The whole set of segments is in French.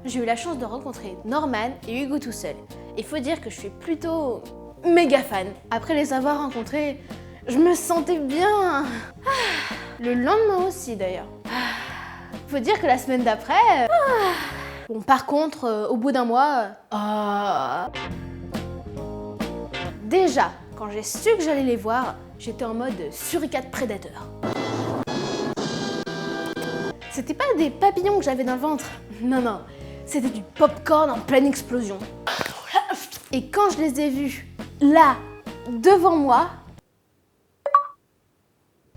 J'ai eu la chance de rencontrer Norman et Hugo tout seul. Il faut dire que je suis plutôt méga fan. Après les avoir rencontrés, je me sentais bien. Le lendemain aussi d'ailleurs. Faut dire que la semaine d'après... Bon, par contre, au bout d'un mois... Déjà, quand j'ai su que j'allais les voir, j'étais en mode suricate prédateur. C'était pas des papillons que j'avais dans le ventre. Non, non. C'était du popcorn en pleine explosion. Et quand je les ai vus, là, devant moi...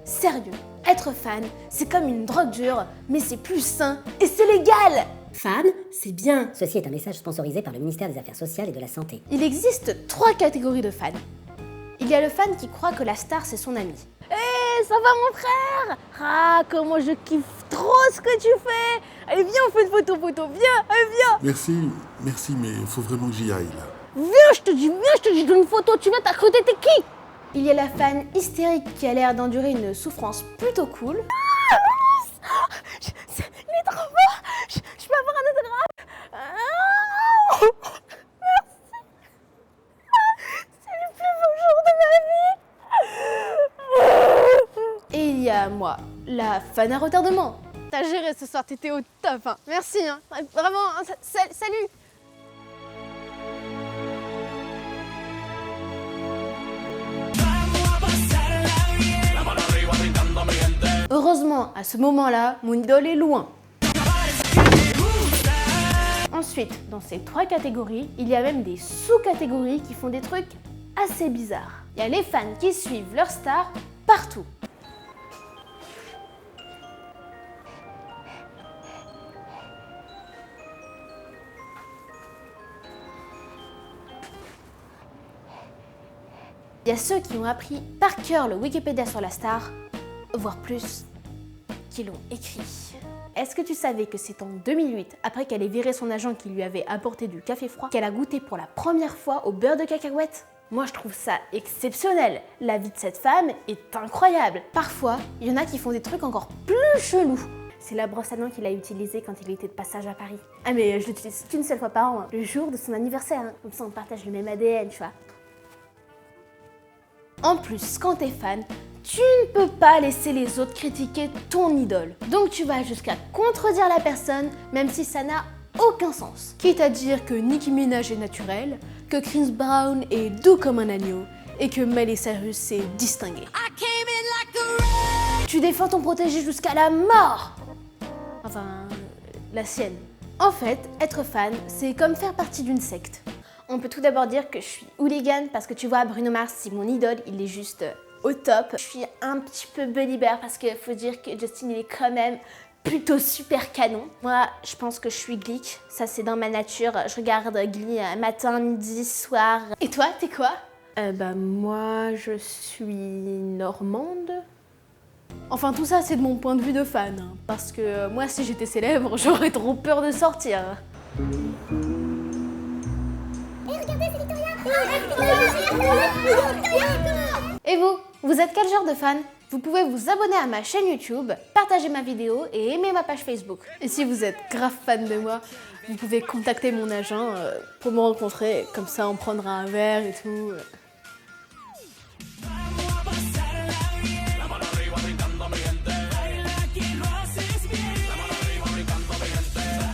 Sérieux, être fan, c'est comme une drogue dure, mais c'est plus sain et c'est légal! Fan, c'est bien. Ceci est un message sponsorisé par le ministère des Affaires sociales et de la Santé. Il existe 3 catégories de fans. Il y a le fan qui croit que la star c'est son ami. Hé, ça va mon frère? Ah, comment je kiffe trop ce que tu fais! Allez, viens, on fait une photo, viens, allez, viens! Merci, mais il faut vraiment que j'y aille là. Je te dis, je donne une photo, tu viens, t'as cru t'étais qui? Il y a la fan hystérique qui a l'air d'endurer une souffrance plutôt cool. Il est trop fort! Je peux avoir un autographe? Merci! C'est le plus beau jour de ma vie! Et il y a moi, la fan à retardement. T'as géré ce soir, t'étais au top. Hein. Merci, hein. Vraiment, hein. Salut! Heureusement, à ce moment-là, mon idole est loin. Ensuite, dans ces 3 catégories, il y a même des sous-catégories qui font des trucs assez bizarres. Il y a les fans qui suivent leur star partout. Il y a ceux qui ont appris par cœur le Wikipédia sur la star, voire plus, qui l'ont écrit. Est-ce que tu savais que c'est en 2008, après qu'elle ait viré son agent qui lui avait apporté du café froid, qu'elle a goûté pour la première fois au beurre de cacahuète? Moi je trouve ça exceptionnel. La vie de cette femme est incroyable. Parfois, il y en a qui font des trucs encore plus chelous. C'est la brosse à dents qu'il a utilisée quand il était de passage à Paris. Ah mais je l'utilise qu'une seule fois par an, hein, le jour de son anniversaire. Hein. Comme ça on partage le même ADN, tu vois. En plus, quand t'es fan, tu ne peux pas laisser les autres critiquer ton idole. Donc tu vas jusqu'à contredire la personne, même si ça n'a aucun sens. Quitte à dire que Nicki Minaj est naturelle, que Chris Brown est doux comme un agneau, et que Miley Cyrus s'est distinguée. Tu défends ton protégé jusqu'à la mort! Enfin, la sienne. En fait, être fan, c'est comme faire partie d'une secte. On peut tout d'abord dire que je suis hooligan parce que tu vois, Bruno Mars, c'est mon idole, il est juste au top. Je suis un petit peu Bunny Bear parce qu'il faut dire que Justin il est quand même plutôt super canon. Moi, je pense que je suis geek, ça c'est dans ma nature. Je regarde Glee matin, midi, soir. Et toi, t'es quoi? Moi, je suis normande. Enfin, tout ça, c'est de mon point de vue de fan. Hein, parce que moi, si j'étais célèbre, j'aurais trop peur de sortir. Et vous êtes quel genre de fan? Vous pouvez vous abonner à ma chaîne YouTube, partager ma vidéo et aimer ma page Facebook. Et si vous êtes grave fan de moi, vous pouvez contacter mon agent pour me rencontrer, comme ça on prendra un verre et tout.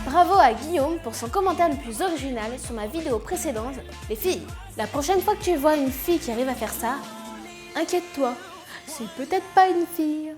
Bravo à Guillaume pour son commentaire le plus original sur ma vidéo précédente. Les filles, la prochaine fois que tu vois une fille qui arrive à faire ça, inquiète-toi, c'est peut-être pas une fille.